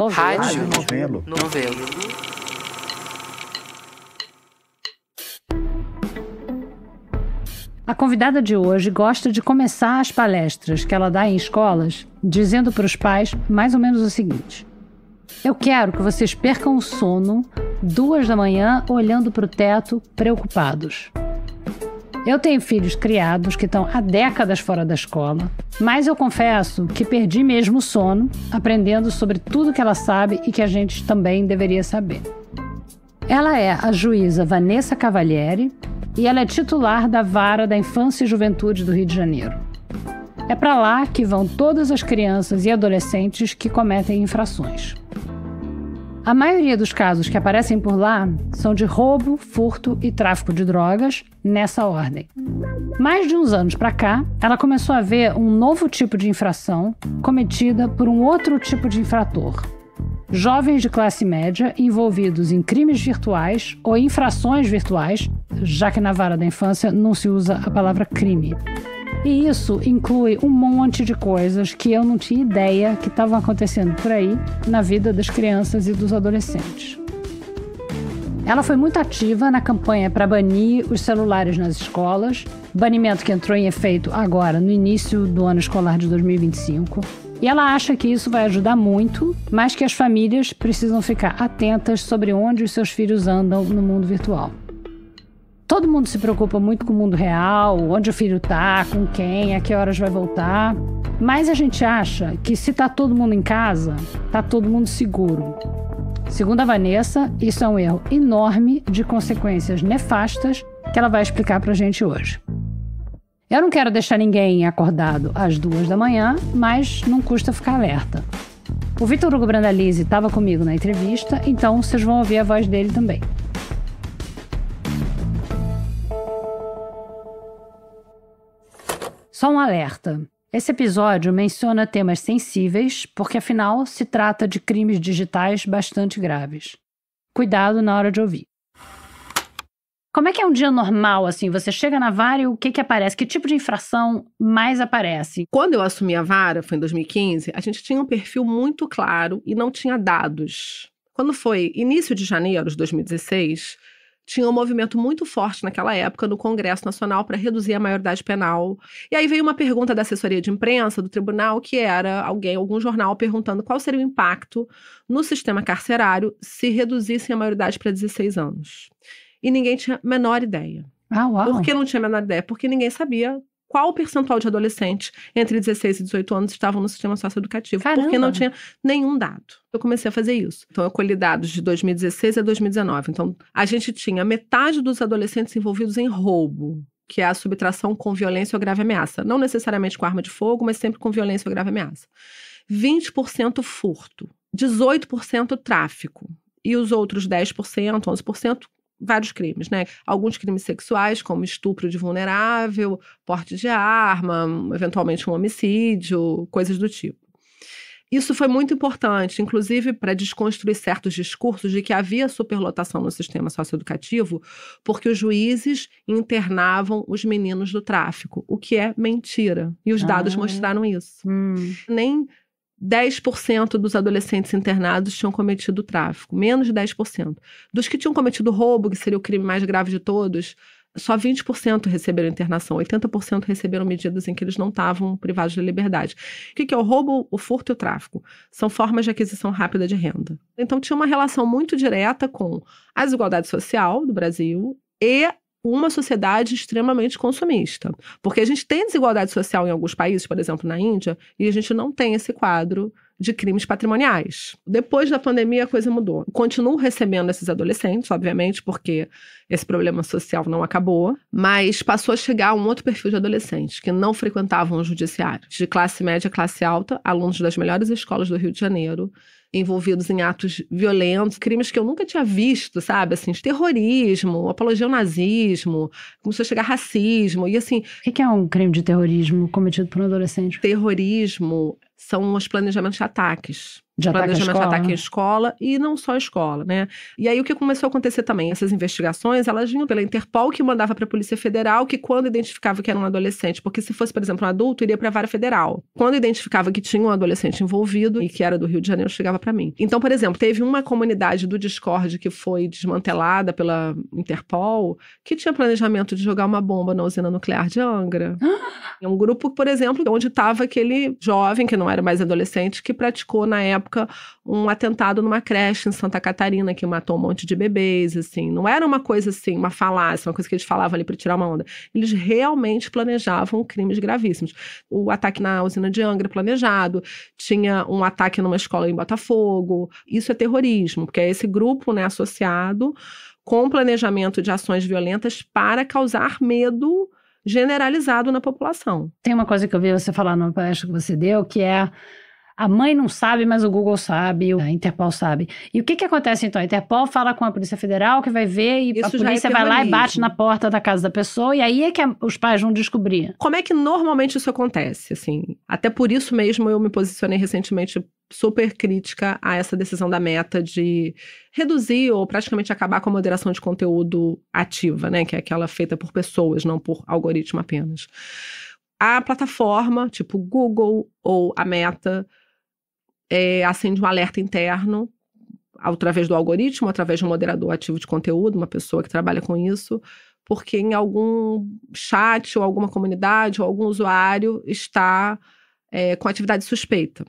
Rádio. Novelo. A convidada de hoje gosta de começar as palestras que ela dá em escolas dizendo para os pais mais ou menos o seguinte: eu quero que vocês percam o sono 2 da manhã olhando para o teto, preocupados. Eu tenho filhos criados que estão há décadas fora da escola, mas eu confesso que perdi mesmo o sono aprendendo sobre tudo que ela sabe e que a gente também deveria saber. Ela é a juíza Vanessa Cavalieri e ela é titular da Vara da Infância e Juventude do Rio de Janeiro. É para lá que vão todas as crianças e adolescentes que cometem infrações. A maioria dos casos que aparecem por lá são de roubo, furto e tráfico de drogas, nessa ordem. Mais de uns anos para cá, ela começou a ver um novo tipo de infração cometida por um outro tipo de infrator. Jovens de classe média envolvidos em crimes virtuais ou infrações virtuais, já que na vara da infância não se usa a palavra crime. E isso inclui um monte de coisas que eu não tinha ideia que estavam acontecendo por aí na vida das crianças e dos adolescentes. Ela foi muito ativa na campanha para banir os celulares nas escolas, banimento que entrou em efeito agora no início do ano escolar de 2025. E ela acha que isso vai ajudar muito, mas que as famílias precisam ficar atentas sobre onde os seus filhos andam no mundo virtual. Todo mundo se preocupa muito com o mundo real, onde o filho está, com quem, a que horas vai voltar. Mas a gente acha que se está todo mundo em casa, está todo mundo seguro. Segundo a Vanessa, isso é um erro enorme de consequências nefastas que ela vai explicar pra gente hoje. Eu não quero deixar ninguém acordado às 2 da manhã, mas não custa ficar alerta. O Vitor Hugo Brandalize estava comigo na entrevista, então vocês vão ouvir a voz dele também. Só um alerta. Esse episódio menciona temas sensíveis, porque afinal se trata de crimes digitais bastante graves. Cuidado na hora de ouvir. Como é que é um dia normal, assim? Você chega na vara e o que aparece? Que tipo de infração mais aparece? Quando eu assumi a vara, foi em 2015, a gente tinha um perfil muito claro e não tinha dados. Quando foi início de janeiro de 2016... tinha um movimento muito forte naquela época no Congresso Nacional para reduzir a maioridade penal. E aí veio uma pergunta da assessoria de imprensa do tribunal, que era algum jornal perguntando qual seria o impacto no sistema carcerário se reduzissem a maioridade para 16 anos. E ninguém tinha a menor ideia. Ah, uau. Por que não tinha a menor ideia? Porque ninguém sabia qual o percentual de adolescentes entre 16 e 18 anos estavam no sistema socioeducativo. Caramba. Porque não tinha nenhum dado. Eu comecei a fazer isso. Então, eu colhi dados de 2016 a 2019. Então, a gente tinha metade dos adolescentes envolvidos em roubo, que é a subtração com violência ou grave ameaça. Não necessariamente com arma de fogo, mas sempre com violência ou grave ameaça. 20% furto. 18% tráfico. E os outros 10%, 11%, vários crimes, né? Alguns crimes sexuais, como estupro de vulnerável, porte de arma, eventualmente um homicídio, coisas do tipo. Isso foi muito importante, inclusive para desconstruir certos discursos de que havia superlotação no sistema socioeducativo, porque os juízes internavam os meninos do tráfico, o que é mentira. E os dados mostraram isso. Nem 10% dos adolescentes internados tinham cometido tráfico, menos de 10%. Dos que tinham cometido roubo, que seria o crime mais grave de todos, só 20% receberam internação, 80% receberam medidas em que eles não estavam privados de liberdade. O que é o roubo, o furto e o tráfico? São formas de aquisição rápida de renda. Então tinha uma relação muito direta com a desigualdade social do Brasil e uma sociedade extremamente consumista. Porque a gente tem desigualdade social em alguns países, por exemplo, na Índia, e a gente não tem esse quadro de crimes patrimoniais. Depois da pandemia, a coisa mudou. Continuo recebendo esses adolescentes, obviamente, porque esse problema social não acabou, mas passou a chegar um outro perfil de adolescentes que não frequentavam o judiciário. De classe média, classe alta, alunos das melhores escolas do Rio de Janeiro, envolvidos em atos violentos, crimes que eu nunca tinha visto, sabe? Assim, terrorismo, apologia ao nazismo, começou a chegar racismo, e assim... O que é um crime de terrorismo cometido por um adolescente? Terrorismo são os planejamentos de ataques planejamento de ataque em escola e não só escola, né? E aí o que começou a acontecer também? Essas investigações, elas vinham pela Interpol, que mandava para a Polícia Federal, que quando identificava que era um adolescente, porque se fosse, por exemplo, um adulto, iria para a Vara Federal. Quando identificava que tinha um adolescente envolvido e que era do Rio de Janeiro, chegava para mim. Então, por exemplo, teve uma comunidade do Discord que foi desmantelada pela Interpol, que tinha planejamento de jogar uma bomba na usina nuclear de Angra. É um grupo, por exemplo, onde estava aquele jovem, que não era mais adolescente, que praticou, na época, um atentado numa creche em Santa Catarina, que matou um monte de bebês, assim. Não era uma coisa assim, uma falácia, uma coisa que eles falavam ali para tirar uma onda. Eles realmente planejavam crimes gravíssimos. O ataque na usina de Angra planejado, tinha um ataque numa escola em Botafogo. Isso é terrorismo, porque é esse grupo, né, associado com planejamento de ações violentas para causar medo generalizado na população. Tem uma coisa que eu vi você falar no palestra que você deu, que é a mãe não sabe, mas o Google sabe, a Interpol sabe. E o que acontece então? A Interpol fala com a Polícia Federal, que vai ver, e a polícia vai lá e bate na porta da casa da pessoa, e aí é que os pais vão descobrir. Como é que normalmente isso acontece? Assim, até por isso mesmo eu me posicionei recentemente super crítica a essa decisão da Meta de reduzir ou praticamente acabar com a moderação de conteúdo ativa, né? Que é aquela feita por pessoas, não por algoritmo apenas. A plataforma, tipo Google ou a Meta, acende um alerta interno através do algoritmo, através de um moderador ativo de conteúdo, uma pessoa que trabalha com isso, porque em algum chat ou alguma comunidade ou algum usuário está com atividade suspeita.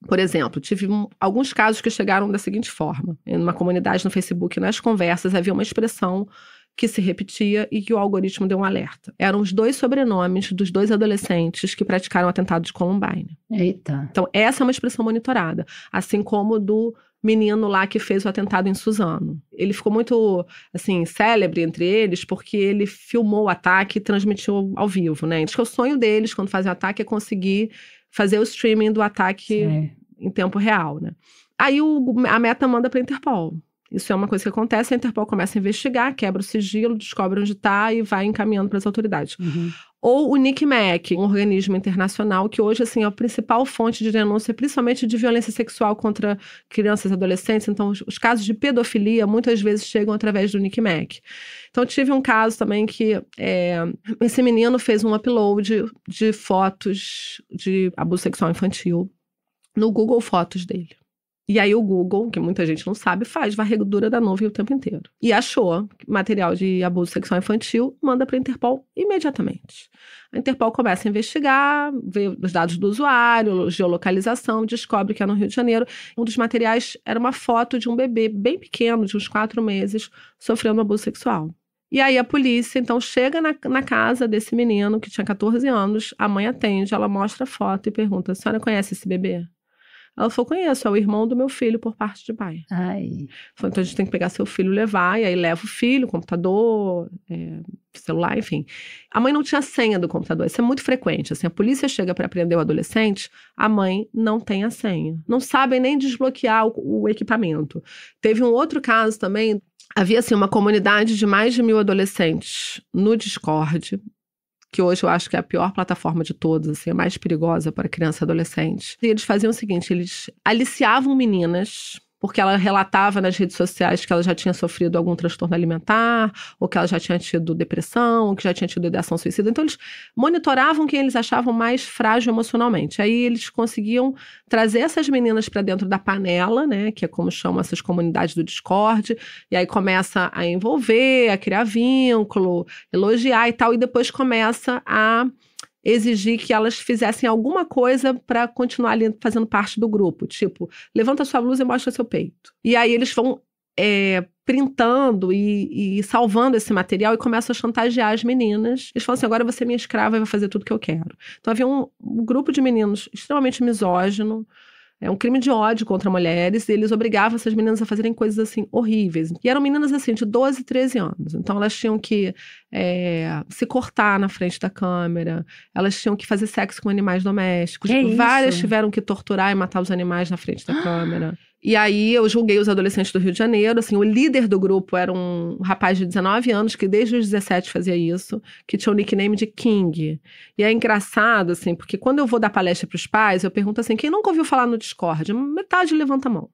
Por exemplo, tive alguns casos que chegaram da seguinte forma. Em uma comunidade no Facebook, nas conversas, havia uma expressão que se repetia e que o algoritmo deu um alerta. Eram os 2 sobrenomes dos 2 adolescentes que praticaram o atentado de Columbine. Eita. Então, essa é uma expressão monitorada. Assim como do menino lá que fez o atentado em Suzano. Ele ficou muito, assim, célebre entre eles porque ele filmou o ataque e transmitiu ao vivo, né? Acho que o sonho deles, quando fazem o ataque, é conseguir fazer o streaming do ataque em tempo real, né? Aí a Meta manda para a Interpol. Isso é uma coisa que acontece, a Interpol começa a investigar, quebra o sigilo, descobre onde está e vai encaminhando para as autoridades. Uhum. Ou o NCMEC, um organismo internacional que hoje, assim, é a principal fonte de denúncia, principalmente de violência sexual contra crianças e adolescentes. Então, os casos de pedofilia, muitas vezes, chegam através do NCMEC. Então, tive um caso também que esse menino fez um upload de fotos de abuso sexual infantil no Google Fotos dele. E aí o Google, que muita gente não sabe, faz varredura da nuvem o tempo inteiro. E achou material de abuso sexual infantil, manda para a Interpol imediatamente. A Interpol começa a investigar, vê os dados do usuário, geolocalização, descobre que é no Rio de Janeiro. Um dos materiais era uma foto de um bebê bem pequeno, de uns 4 meses, sofrendo abuso sexual. E aí a polícia, então, chega na casa desse menino, que tinha 14 anos, a mãe atende, ela mostra a foto e pergunta: a senhora conhece esse bebê? Ela falou: conheço, é o irmão do meu filho por parte de pai. Ai. Falou: então a gente tem que pegar seu filho e levar. E aí leva o filho, computador, celular, enfim. A mãe não tinha senha do computador. Isso é muito frequente. Assim, a polícia chega para prender o adolescente, a mãe não tem a senha. Não sabem nem desbloquear o equipamento. Teve um outro caso também. Havia, assim, uma comunidade de mais de 1.000 adolescentes no Discord, que hoje eu acho que é a pior plataforma de todas, assim, a mais perigosa para criança e adolescente. E eles faziam o seguinte: eles aliciavam meninas, porque ela relatava nas redes sociais que ela já tinha sofrido algum transtorno alimentar, ou que ela já tinha tido depressão, ou que já tinha tido ideação suicida. Então, eles monitoravam quem eles achavam mais frágil emocionalmente. Aí, eles conseguiam trazer essas meninas para dentro da panela, né, que é como chamam essas comunidades do Discord, e aí começa a envolver, a criar vínculo, elogiar e tal, e depois começa a exigir que elas fizessem alguma coisa para continuar ali fazendo parte do grupo. Tipo, levanta sua blusa e mostra seu peito. E aí eles vão printando e salvando esse material e começam a chantagear as meninas. Eles falam assim: agora você é minha escrava e vai fazer tudo que eu quero. Então havia um grupo de meninos extremamente misógino, um crime de ódio contra mulheres, e eles obrigavam essas meninas a fazerem coisas, assim, horríveis. E eram meninas, assim, de 12, 13 anos. Então, elas tinham que se cortar na frente da câmera, elas tinham que fazer sexo com animais domésticos. Várias tiveram que torturar e matar os animais na frente da câmera. E aí eu julguei os adolescentes do Rio de Janeiro, assim, o líder do grupo era um rapaz de 19 anos que desde os 17 fazia isso, que tinha o nickname de King. E é engraçado, assim, porque quando eu vou dar palestra para os pais, eu pergunto assim, quem nunca ouviu falar no Discord? Metade levanta a mão.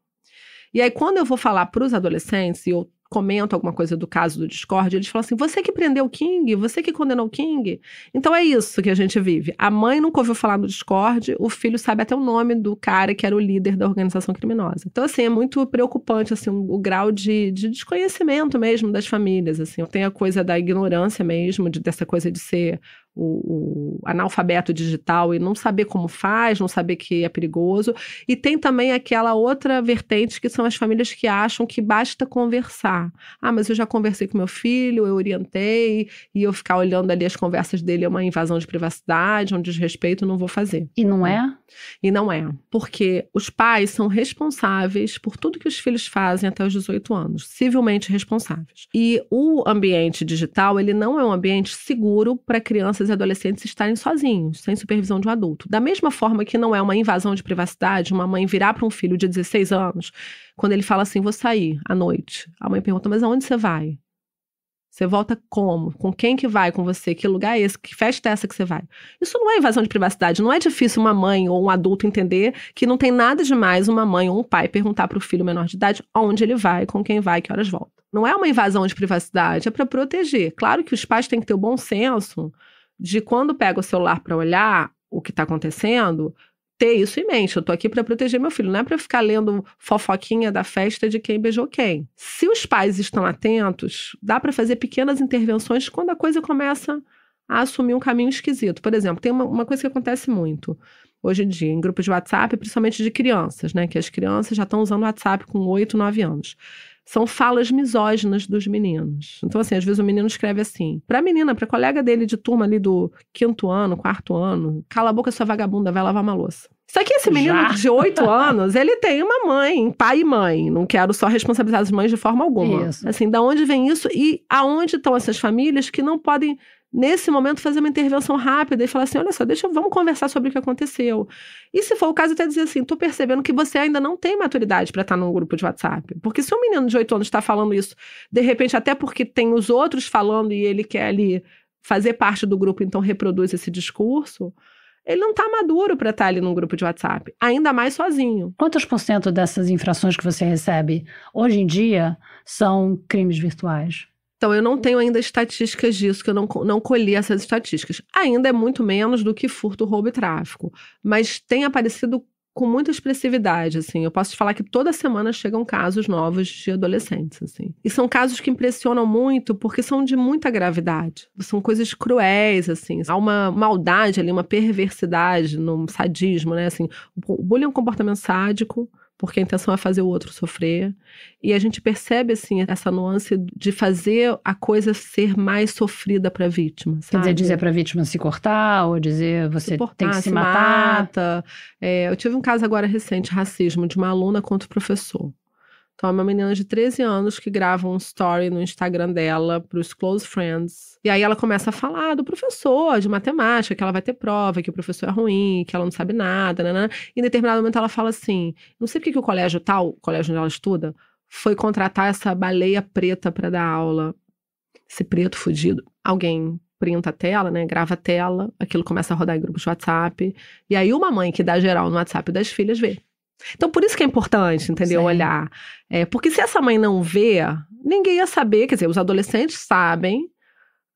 E aí quando eu vou falar para os adolescentes, e eu comento alguma coisa do caso do Discord, eles falam assim, você que prendeu o King? Você que condenou o King? Então é isso que a gente vive. A mãe nunca ouviu falar no Discord, o filho sabe até o nome do cara que era o líder da organização criminosa. Então, assim, é muito preocupante, assim, o grau de desconhecimento mesmo das famílias, assim. Tem a coisa da ignorância mesmo, dessa coisa de ser o analfabeto digital e não saber como faz, não saber que é perigoso. E tem também aquela outra vertente que são as famílias que acham que basta conversar. Ah, mas eu já conversei com meu filho, eu orientei, e eu ficar olhando ali as conversas dele é uma invasão de privacidade, um desrespeito, não vou fazer. E não é? E não é. Porque os pais são responsáveis por tudo que os filhos fazem até os 18 anos. Civilmente responsáveis. E o ambiente digital, ele não é um ambiente seguro para crianças e adolescentes estarem sozinhos, sem supervisão de um adulto. Da mesma forma que não é uma invasão de privacidade, uma mãe virar para um filho de 16 anos, quando ele fala assim, vou sair à noite. A mãe pergunta, mas aonde você vai? Você volta como? Com quem que vai com você? Que lugar é esse? Que festa é essa que você vai? Isso não é invasão de privacidade. Não é difícil uma mãe ou um adulto entender que não tem nada demais uma mãe ou um pai perguntar para o filho menor de idade onde ele vai, com quem vai, que horas volta. Não é uma invasão de privacidade, é para proteger. Claro que os pais têm que ter o bom senso de quando pega o celular para olhar o que está acontecendo, ter isso em mente. Eu tô aqui para proteger meu filho, não é para ficar lendo fofoquinha da festa de quem beijou quem. Se os pais estão atentos, dá para fazer pequenas intervenções quando a coisa começa a assumir um caminho esquisito. Por exemplo, tem uma coisa que acontece muito hoje em dia, em grupos de WhatsApp, principalmente de crianças, né? Que as crianças já estão usando o WhatsApp com 8, 9 anos. São falas misóginas dos meninos. Então, assim, às vezes o menino escreve assim, pra menina, pra colega dele de turma ali do 5º ano, 4º ano, cala a boca, sua vagabunda, vai lavar uma louça. Só que esse menino de 8 anos, ele tem uma mãe, pai e mãe. Não quero só responsabilizar as mães de forma alguma. Isso. Assim, da onde vem isso e aonde estão essas famílias que não podem, nesse momento, fazer uma intervenção rápida e falar assim, olha só, vamos conversar sobre o que aconteceu. E se for o caso, até dizer assim, tô percebendo que você ainda não tem maturidade para estar num grupo de WhatsApp. Porque se um menino de 8 anos está falando isso, de repente, até porque tem os outros falando e ele quer ali fazer parte do grupo, então reproduz esse discurso, ele não está maduro para estar ali num grupo de WhatsApp, ainda mais sozinho. Quantos por cento dessas infrações que você recebe hoje em dia são crimes virtuais? Então, eu não tenho ainda estatísticas disso, que eu não colhi essas estatísticas. Ainda é muito menos do que furto, roubo e tráfico. Mas tem aparecido com muita expressividade, assim. Eu posso te falar que toda semana chegam casos novos de adolescentes, assim. E são casos que impressionam muito porque são de muita gravidade. São coisas cruéis, assim. Há uma maldade ali, uma perversidade, um sadismo, né? Assim, o bullying é um comportamento sádico, porque a intenção é fazer o outro sofrer. E a gente percebe, assim, essa nuance de fazer a coisa ser mais sofrida para a vítima, sabe? Quer dizer, dizer para a vítima se cortar, ou dizer você tem que se matar. Mata. Eu tive um caso agora recente, racismo, de uma aluna contra o professor. Então, é uma menina de 13 anos que grava um story no Instagram dela para os close friends. E aí ela começa a falar do professor, de matemática, que ela vai ter prova, que o professor é ruim, que ela não sabe nada, né? E em determinado momento ela fala assim, não sei porque que o colégio tal, o colégio onde ela estuda, foi contratar essa baleia preta para dar aula. Esse preto fudido. Alguém printa a tela, né? Grava a tela, aquilo começa a rodar em grupos de WhatsApp. E aí uma mãe que dá geral no WhatsApp das filhas vê. Então, por isso que é importante, entendeu? Sim. Olhar. Porque se essa mãe não vê, ninguém ia saber. Quer dizer, os adolescentes sabem,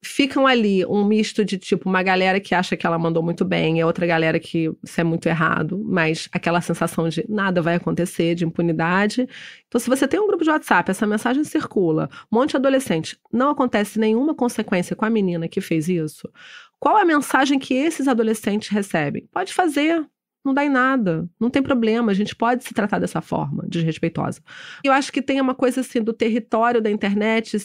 ficam ali um misto de, tipo, uma galera que acha que ela mandou muito bem, e outra galera que isso é muito errado, mas aquela sensação de nada vai acontecer, de impunidade. Então, se você tem um grupo de WhatsApp, essa mensagem circula, um monte de adolescente, não acontece nenhuma consequência com a menina que fez isso, qual é a mensagem que esses adolescentes recebem? Pode fazer. Não dá em nada, não tem problema, a gente pode se tratar dessa forma, desrespeitosa. Eu acho que tem uma coisa assim do território da internet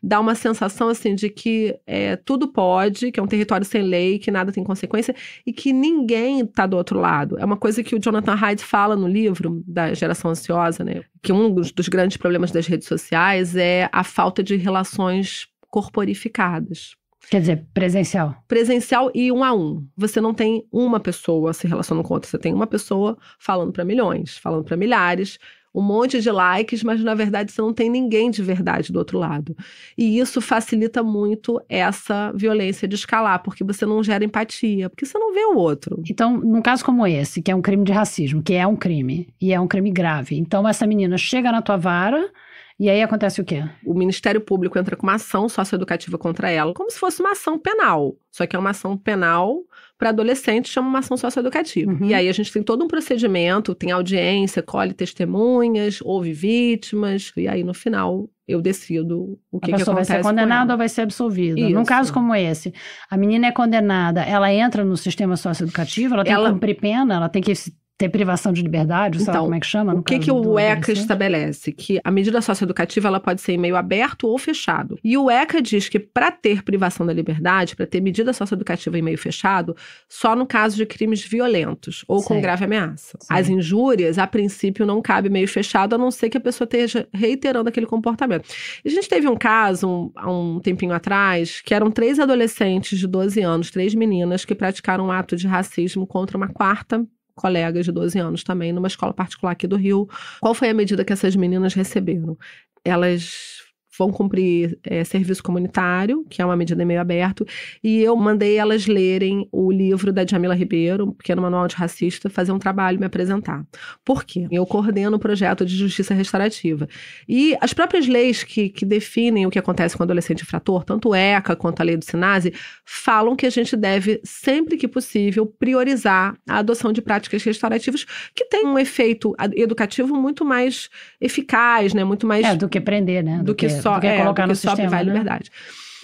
dar uma sensação assim de que tudo pode, que é um território sem lei, que nada tem consequência e que ninguém está do outro lado. É uma coisa que o Jonathan Haidt fala no livro da Geração Ansiosa, né? Que um dos grandes problemas das redes sociais é a falta de relações corporificadas. Quer dizer, presencial. Presencial e 1 a 1. Você não tem uma pessoa se relacionando com outra. Você tem uma pessoa falando para milhões, falando para milhares. um monte de likes, mas na verdade você não tem ninguém de verdade do outro lado. E isso facilita muito essa violência de escalar, porque você não gera empatia, porque você não vê o outro. Então, num caso como esse, que é um crime de racismo, que é um crime, e é um crime grave, então essa menina chega na tua vara, e aí acontece o quê? O Ministério Público entra com uma ação socioeducativa contra ela, como se fosse uma ação penal. Só que é uma ação penal para adolescentes, chama uma ação socioeducativa. Uhum. E aí a gente tem todo um procedimento, tem audiência, colhe testemunhas, ouve vítimas, e aí no final eu decido o que acontece. A pessoa vai ser condenada ou vai ser absolvida. Isso. Num caso como esse, a menina é condenada, ela entra no sistema socioeducativo, ela tem que cumprir pena, ela tem que ter privação de liberdade, sabe como é que chama? O que o ECA estabelece? Que a medida socioeducativa ela pode ser em meio aberto ou fechado. E o ECA diz que para ter privação da liberdade, para ter medida socioeducativa em meio fechado, só no caso de crimes violentos ou com grave ameaça. Sim. As injúrias, a princípio, não cabe meio fechado, a não ser que a pessoa esteja reiterando aquele comportamento. E a gente teve um caso, há um tempinho atrás, que eram 3 adolescentes de 12 anos, 3 meninas, que praticaram um ato de racismo contra uma quarta colega de 12 anos também, numa escola particular aqui do Rio. Qual foi a medida que essas meninas receberam? Elas vão cumprir serviço comunitário, que é uma medida meio aberto, e eu mandei elas lerem o livro da Djamila Ribeiro, Pequeno Manual Antirracista, fazer um trabalho e me apresentar. Por quê? Eu coordeno o projeto de justiça restaurativa. E as próprias leis que definem o que acontece com o adolescente infrator, tanto o ECA quanto a lei do SINASE, falam que a gente deve, sempre que possível, priorizar a adoção de práticas restaurativas que têm um efeito educativo muito mais eficaz, né? Muito mais... do que prender, né? Do que colocar no sistema, privar a liberdade.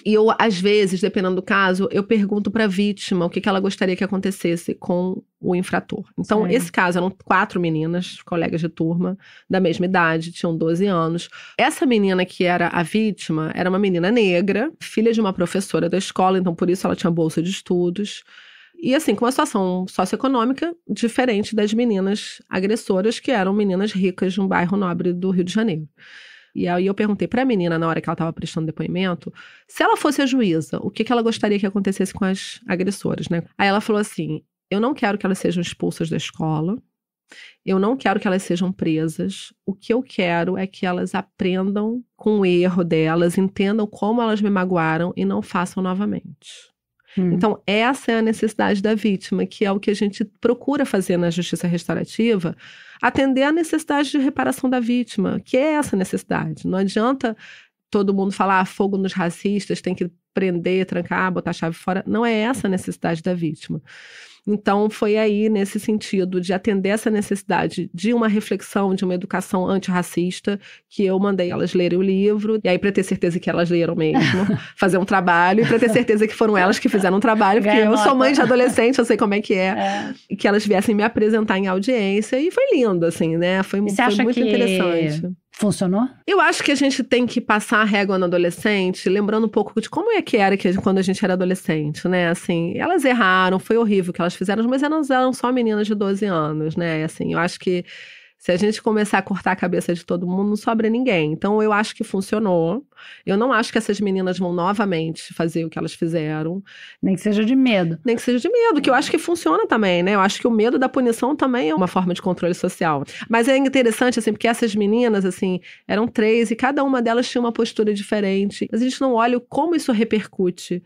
E eu, às vezes, dependendo do caso, eu pergunto para a vítima o que ela gostaria que acontecesse com o infrator. Então, esse caso eram 4 meninas, colegas de turma, da mesma idade, tinham 12 anos. Essa menina que era a vítima era uma menina negra, filha de uma professora da escola, então por isso ela tinha bolsa de estudos. E assim, com uma situação socioeconômica diferente das meninas agressoras, que eram meninas ricas de um bairro nobre do Rio de Janeiro. E aí eu perguntei para a menina, na hora que ela estava prestando depoimento, se ela fosse a juíza, o que ela gostaria que acontecesse com as agressoras, né? Aí ela falou assim, eu não quero que elas sejam expulsas da escola, eu não quero que elas sejam presas, o que eu quero é que elas aprendam com o erro delas, entendam como elas me magoaram e não façam novamente. Então, essa é a necessidade da vítima, que é o que a gente procura fazer na justiça restaurativa, atender a necessidade de reparação da vítima, que é essa necessidade. Não adianta todo mundo falar fogo nos racistas, tem que prender, trancar, botar a chave fora. Não é essa a necessidade da vítima. Então, foi aí, nesse sentido, de atender essa necessidade de uma reflexão, de uma educação antirracista, que eu mandei elas lerem o livro, e aí para ter certeza que elas leram mesmo, fazer um trabalho, e para ter certeza que foram elas que fizeram um trabalho, porque eu sou mãe de adolescente, eu sei como é que é, e que elas viessem me apresentar em audiência, e foi lindo, assim, né? Foi muito interessante. Funcionou? Eu acho que a gente tem que passar a régua no adolescente, lembrando um pouco de como é que era quando a gente era adolescente, né? Assim, elas erraram, foi horrível o que elas fizeram, mas elas eram só meninas de 12 anos, né? Assim, eu acho que se a gente começar a cortar a cabeça de todo mundo, não sobra ninguém. Então, eu acho que funcionou. Eu não acho que essas meninas vão novamente fazer o que elas fizeram. Nem que seja de medo. Nem que seja de medo, que eu acho que funciona também, né? Eu acho que o medo da punição também é uma forma de controle social. Mas é interessante, assim, porque essas meninas, assim, eram 3 e cada uma delas tinha uma postura diferente. Mas a gente não olha como isso repercute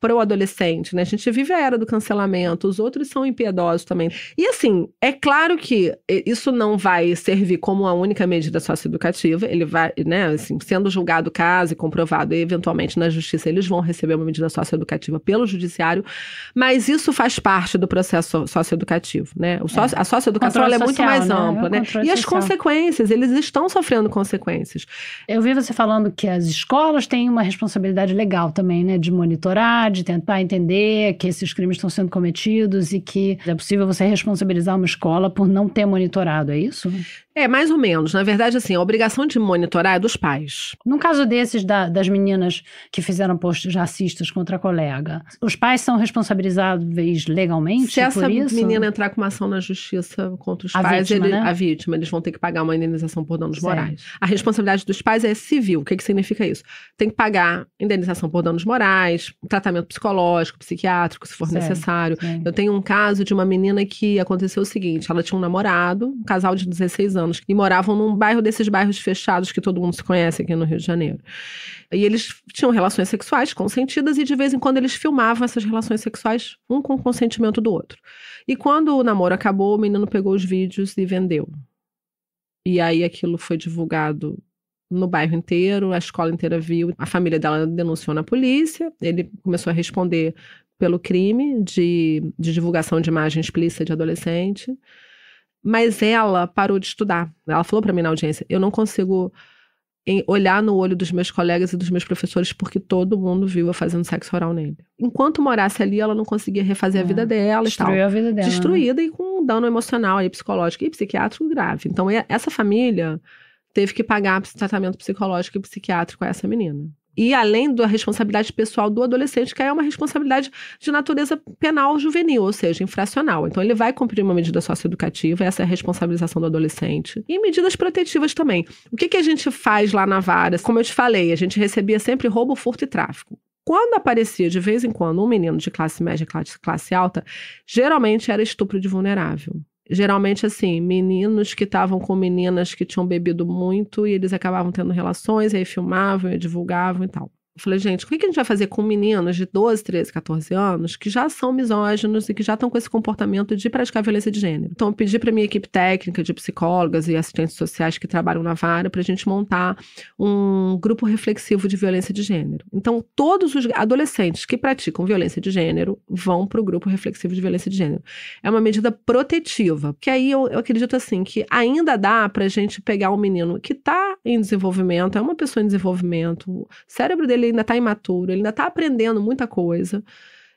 para o adolescente, né? A gente vive a era do cancelamento, os outros são impiedosos também. E assim, é claro que isso não vai servir como a única medida socioeducativa, ele vai, né, assim, sendo julgado o caso e comprovado, e eventualmente na justiça eles vão receber uma medida socioeducativa pelo judiciário, mas isso faz parte do processo socioeducativo, né? A socioeducação ela é muito mais ampla, né? E as consequências, eles estão sofrendo consequências. Eu vi você falando que as escolas têm uma responsabilidade legal também, né, de monitorar, de tentar entender que esses crimes estão sendo cometidos e que é possível você responsabilizar uma escola por não ter monitorado, é isso? É, mais ou menos. Na verdade, assim, a obrigação de monitorar é dos pais. No caso desses, das meninas que fizeram posts racistas contra a colega, os pais são responsabilizáveis legalmente por isso? Se essa menina entrar com uma ação na justiça contra os pais, a vítima, eles vão ter que pagar uma indenização por danos morais. A responsabilidade dos pais é civil. O que significa isso? Tem que pagar indenização por danos morais, tratamento acompanhamento psicológico, psiquiátrico, se for Certo, necessário. sim. Eu tenho um caso de uma menina que aconteceu o seguinte, ela tinha um namorado, um casal de 16 anos, e moravam num bairro desses bairros fechados que todo mundo se conhece aqui no Rio de Janeiro. E eles tinham relações sexuais consentidas e de vez em quando eles filmavam essas relações sexuais, um com o consentimento do outro. E quando o namoro acabou, o menino pegou os vídeos e vendeu. E aí aquilo foi divulgado no bairro inteiro, a escola inteira viu, a família dela denunciou na polícia, ele começou a responder pelo crime de divulgação de imagem explícita de adolescente, mas ela parou de estudar. Ela falou para mim na audiência, eu não consigo olhar no olho dos meus colegas e dos meus professores porque todo mundo viu eu fazendo sexo oral nele. Enquanto morasse ali, ela não conseguia refazer a vida dela e tal. Destruiu a vida dela. Destruída, né? E com um dano emocional aí, psicológico e psiquiátrico grave. Então, essa família teve que pagar tratamento psicológico e psiquiátrico a essa menina. E além da responsabilidade pessoal do adolescente, que é uma responsabilidade de natureza penal juvenil, ou seja, infracional. Então ele vai cumprir uma medida socioeducativa, essa é a responsabilização do adolescente. E medidas protetivas também. O que a gente faz lá na vara? Como eu te falei, a gente recebia sempre roubo, furto e tráfico. Quando aparecia de vez em quando um menino de classe média, classe alta, geralmente era estupro de vulnerável. Geralmente, assim, meninos que estavam com meninas que tinham bebido muito e eles acabavam tendo relações, e aí filmavam e divulgavam e tal. Eu falei, gente, o que a gente vai fazer com meninos de 12, 13, 14 anos que já são misóginos e que já estão com esse comportamento de praticar violência de gênero? Então, eu pedi para minha equipe técnica de psicólogas e assistentes sociais que trabalham na vara para a gente montar um grupo reflexivo de violência de gênero. Então, todos os adolescentes que praticam violência de gênero vão para o grupo reflexivo de violência de gênero. É uma medida protetiva, porque aí eu acredito assim que ainda dá para a gente pegar um menino que está em desenvolvimento, é uma pessoa em desenvolvimento, o cérebro dele ainda está imaturo, ele ainda está aprendendo muita coisa,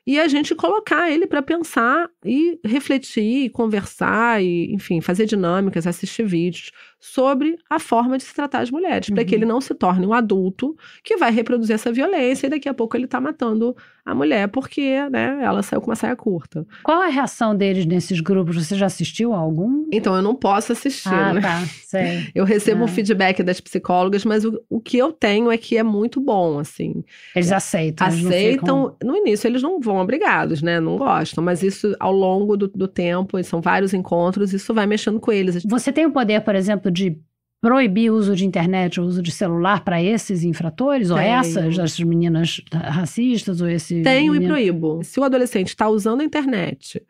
e a gente colocar ele para pensar e refletir, e conversar, e, enfim, fazer dinâmicas, assistir vídeos sobre a forma de se tratar as mulheres, para que ele não se torne um adulto que vai reproduzir essa violência e daqui a pouco ele está matando a mulher porque, né, ela saiu com uma saia curta. Qual a reação deles nesses grupos? Você já assistiu a algum? Então, eu não posso assistir, né? Tá, sei. Eu recebo um feedback das psicólogas, mas o que eu tenho é que é muito bom, assim. Eles aceitam. Aceitam. No início, eles não vão obrigados, né? Não gostam, mas isso, ao longo do tempo, são vários encontros, isso vai mexendo com eles. Você tem o poder, por exemplo, de proibir o uso de internet, o uso de celular para esses infratores? Ou essas meninas racistas? Ou esse Tenho e proíbo. Se o adolescente está usando a internet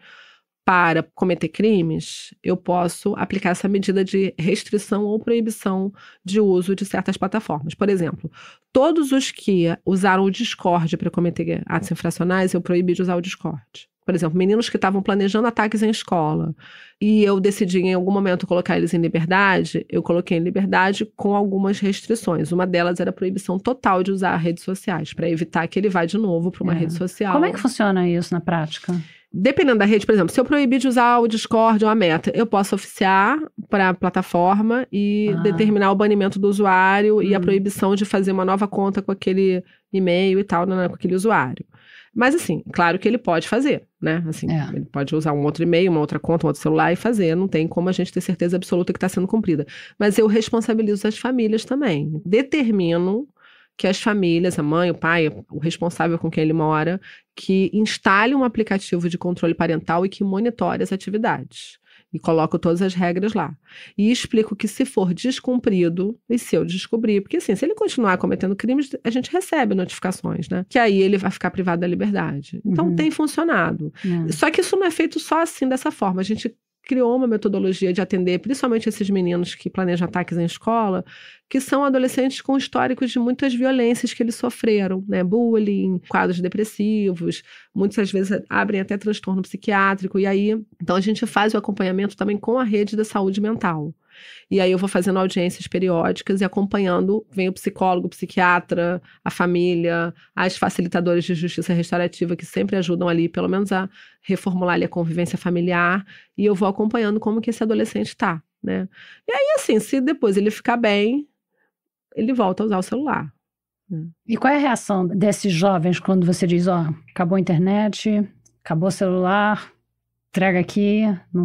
para cometer crimes, eu posso aplicar essa medida de restrição ou proibição de uso de certas plataformas. Por exemplo, todos os que usaram o Discord para cometer atos infracionais, eu proibi de usar o Discord. Por exemplo, meninos que estavam planejando ataques em escola e eu decidi em algum momento colocar eles em liberdade, eu coloquei em liberdade com algumas restrições. Uma delas era a proibição total de usar redes sociais, para evitar que ele vá de novo para uma rede social. Como é que funciona isso na prática? Dependendo da rede, por exemplo, se eu proibir de usar o Discord ou a Meta, eu posso oficiar para a plataforma e determinar o banimento do usuário e a proibição de fazer uma nova conta com aquele e-mail e tal, né, com aquele usuário. Mas assim, claro que ele pode fazer, né? Assim, ele pode usar um outro e-mail, uma outra conta, um outro celular e fazer. Não tem como a gente ter certeza absoluta que está sendo cumprida. Mas eu responsabilizo as famílias também. Determino que as famílias, a mãe, o pai, o responsável com quem ele mora, que instale um aplicativo de controle parental e que monitore as atividades. E coloco todas as regras lá. E explico que se for descumprido, e se eu descobrir, porque assim, se ele continuar cometendo crimes, a gente recebe notificações, né? Que aí ele vai ficar privado da liberdade. Então tem funcionado. Só que isso não é feito só assim, dessa forma. A gente criou uma metodologia de atender, principalmente esses meninos que planejam ataques em escola, que são adolescentes com históricos de muitas violências que eles sofreram, né? Bullying, quadros depressivos, muitas vezes abrem até transtorno psiquiátrico, e aí, então a gente faz o acompanhamento também com a rede da saúde mental. E aí eu vou fazendo audiências periódicas e acompanhando, vem o psicólogo, o psiquiatra, a família, as facilitadoras de justiça restaurativa que sempre ajudam ali, pelo menos a reformular ali a convivência familiar, e eu vou acompanhando como que esse adolescente está, né? E aí assim, se depois ele ficar bem, ele volta a usar o celular. E qual é a reação desses jovens quando você diz, acabou a internet, acabou o celular, entrega aqui,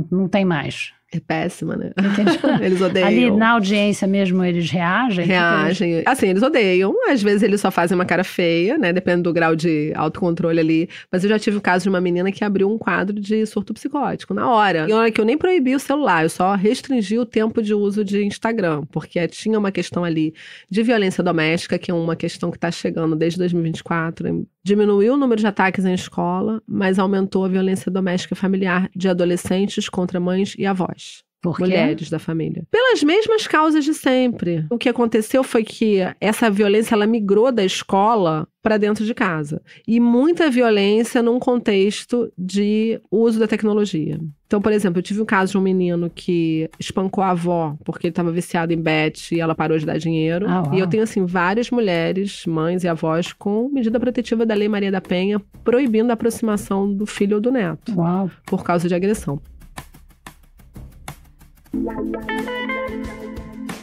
não tem mais? É péssima, né? Eles Eles odeiam. Ali na audiência mesmo, eles reagem? Reagem. Assim, eles odeiam. Às vezes eles só fazem uma cara feia, né? Depende do grau de autocontrole ali. Mas eu já tive o caso de uma menina que abriu um quadro de surto psicótico na hora. E olha que eu nem proibi o celular, eu só restringi o tempo de uso de Instagram. Porque tinha uma questão ali de violência doméstica, que é uma questão que está chegando desde 2024. Diminuiu o número de ataques em escola, mas aumentou a violência doméstica familiar de adolescentes contra mães e avós. Por quê? Mulheres da família. Pelas mesmas causas de sempre. O que aconteceu foi que essa violência, ela migrou da escola para dentro de casa. E muita violência num contexto de uso da tecnologia. Então, por exemplo, eu tive um caso de um menino que espancou a avó porque ele estava viciado em bet e ela parou de dar dinheiro. E eu tenho, assim, várias mulheres, mães e avós, com medida protetiva da Lei Maria da Penha, proibindo a aproximação do filho ou do neto. Uau. Por causa de agressão.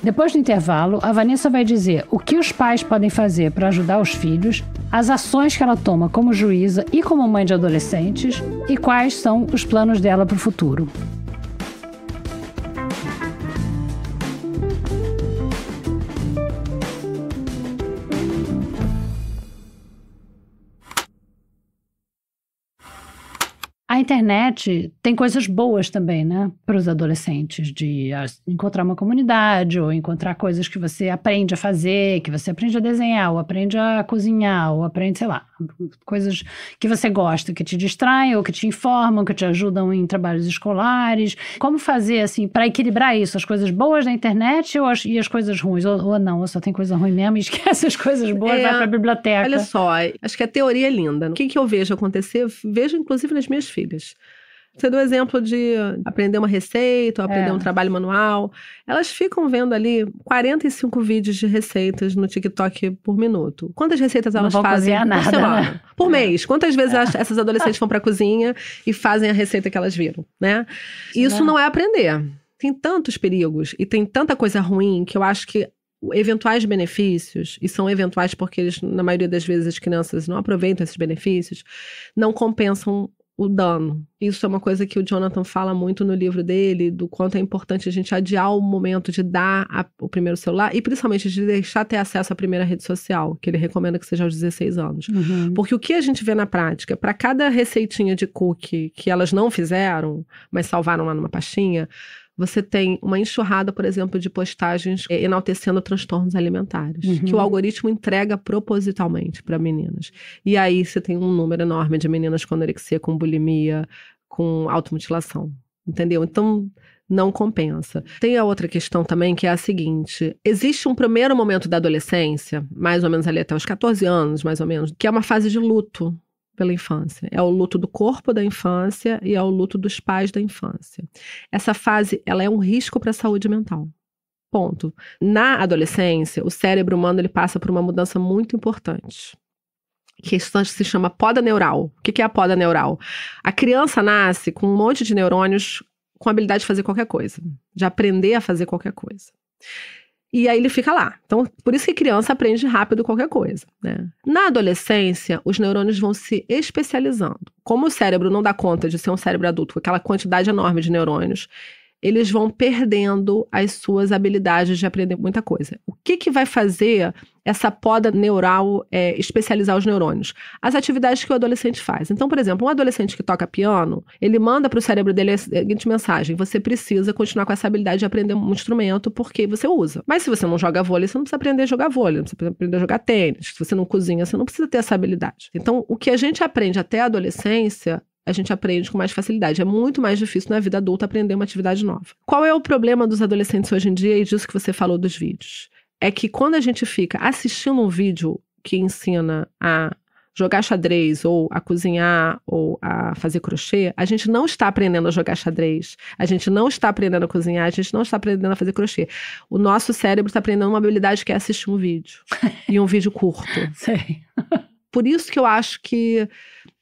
Depois do intervalo, a Vanessa vai dizer o que os pais podem fazer para ajudar os filhos, as ações que ela toma como juíza e como mãe de adolescentes e quais são os planos dela para o futuro. A internet tem coisas boas também, né? Para os adolescentes, de encontrar uma comunidade, ou encontrar coisas que você aprende a fazer, que você aprende a desenhar, ou aprende a cozinhar, ou aprende, sei lá, coisas que você gosta, que te distraem, ou que te informam, que te ajudam em trabalhos escolares. Como fazer, assim, para equilibrar isso? As coisas boas da internet e as coisas ruins? Ou não, ou só tem coisa ruim mesmo e esquece as coisas boas, vai para a biblioteca. Olha só, acho que a teoria é linda. O que eu vejo acontecer? Vejo, inclusive, nas minhas filhas. Você deu o exemplo de aprender uma receita, ou aprender um trabalho manual. Elas ficam vendo ali 45 vídeos de receitas no TikTok por minuto. Quantas receitas elas fazem por semana? Né? Por mês. Quantas vezes essas adolescentes vão para a cozinha e fazem a receita que elas viram, né? Isso não é aprender. Tem tantos perigos e tem tanta coisa ruim que eu acho que eventuais benefícios, e são eventuais porque eles, na maioria das vezes as crianças não aproveitam esses benefícios, não compensam o dano. Isso é uma coisa que o Jonathan fala muito no livro dele, do quanto é importante a gente adiar o momento de dar o primeiro celular e principalmente de deixar ter acesso à primeira rede social, que ele recomenda que seja aos 16 anos. Porque o que a gente vê na prática, para cada receitinha de cookie que elas não fizeram, mas salvaram lá numa pastinha, você tem uma enxurrada, por exemplo, de postagens enaltecendo transtornos alimentares, que o algoritmo entrega propositalmente para meninas. E aí você tem um número enorme de meninas com anorexia, com bulimia, com automutilação, entendeu? Então, não compensa. Tem a outra questão também, que é a seguinte: existe um primeiro momento da adolescência, mais ou menos ali até os 14 anos, mais ou menos, que é uma fase de luto pela infância. É o luto do corpo da infância e é o luto dos pais da infância. Essa fase, ela é um risco para a saúde mental. Ponto. Na adolescência, o cérebro humano ele passa por uma mudança muito importante, que se chama poda neural. O que é a poda neural? A criança nasce com um monte de neurônios com a habilidade de fazer qualquer coisa, de aprender a fazer qualquer coisa. E aí ele fica lá. Então, por isso que criança aprende rápido qualquer coisa, né? Na adolescência, os neurônios vão se especializando. Como o cérebro não dá conta de ser um cérebro adulto com aquela quantidade enorme de neurônios, eles vão perdendo as suas habilidades de aprender muita coisa. O que vai fazer essa poda neural especializar os neurônios? As atividades que o adolescente faz. Então, por exemplo, um adolescente que toca piano, ele manda para o cérebro dele a seguinte mensagem: você precisa continuar com essa habilidade de aprender um instrumento porque você usa. Mas se você não joga vôlei, você não precisa aprender a jogar vôlei, não precisa aprender a jogar tênis. Se você não cozinha, você não precisa ter essa habilidade. Então, o que a gente aprende até a adolescência, a gente aprende com mais facilidade. É muito mais difícil na vida adulta aprender uma atividade nova. Qual é o problema dos adolescentes hoje em dia e disso que você falou dos vídeos? É que quando a gente fica assistindo um vídeo que ensina a jogar xadrez, ou a cozinhar, ou a fazer crochê, a gente não está aprendendo a jogar xadrez, a gente não está aprendendo a cozinhar, a gente não está aprendendo a fazer crochê. O nosso cérebro está aprendendo uma habilidade que é assistir um vídeo. E um vídeo curto. Sei. Por isso que eu acho que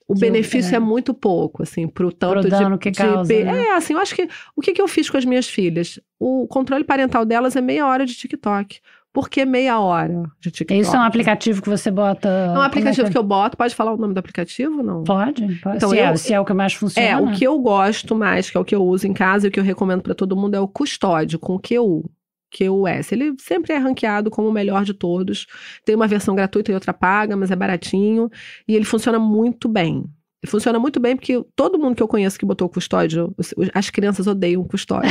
o benefício é muito pouco, assim, pro tanto pro dano que causa, né? assim, eu acho que o que eu fiz com as minhas filhas? O controle parental delas é meia hora de TikTok. Por que meia hora de TikTok? Isso é um aplicativo que você bota... É um aplicativo que eu boto. Pode falar o nome do aplicativo, não? Pode. Então, se é o que mais funciona. O que eu gosto mais, que é o que eu uso em casa e o que eu recomendo para todo mundo é o Custódio, com QUS. Ele sempre é ranqueado como o melhor de todos. Tem uma versão gratuita e outra paga, mas é baratinho. E ele funciona muito bem. Funciona muito bem porque todo mundo que eu conheço que botou Custódio, as crianças odeiam Custódio.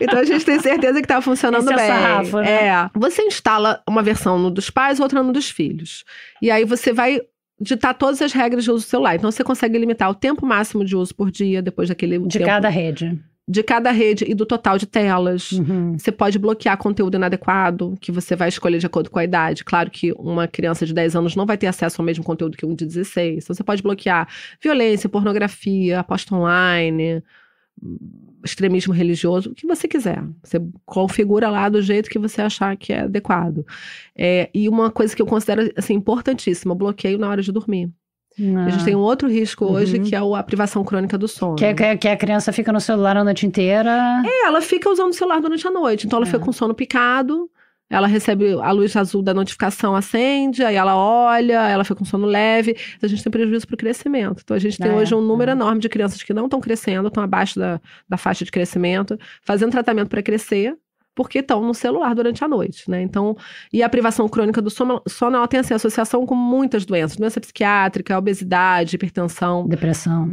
Então a gente tem certeza que tá funcionando bem. Sarrafo, né? Você instala uma versão no dos pais, outra no dos filhos. E aí você vai ditar todas as regras de uso do celular. Então você consegue limitar o tempo máximo de uso por dia, depois daquele tempo. Cada rede. De cada rede e do total de telas. Você pode bloquear conteúdo inadequado, que você vai escolher de acordo com a idade. Claro que uma criança de 10 anos não vai ter acesso ao mesmo conteúdo que um de 16. Então você pode bloquear violência, pornografia, aposta online, extremismo religioso, o que você quiser. Você configura lá do jeito que você achar que é adequado. E uma coisa que eu considero assim, importantíssima, bloqueio na hora de dormir. A gente tem um outro risco hoje, que é a privação crônica do sono. Que a criança fica no celular a noite inteira. Ela fica usando o celular durante a noite. Então ela fica com sono picado, ela recebe a luz azul da notificação, acende, aí ela olha, ela fica com sono leve. Então a gente tem prejuízo para o crescimento. Então a gente tem hoje um número enorme de crianças que não estão crescendo, estão abaixo da faixa de crescimento, fazendo tratamento para crescer, porque estão no celular durante a noite, né? Então, e a privação crônica do sono ela tem assim, associação com muitas doenças. Doença psiquiátrica, obesidade, hipertensão. Depressão,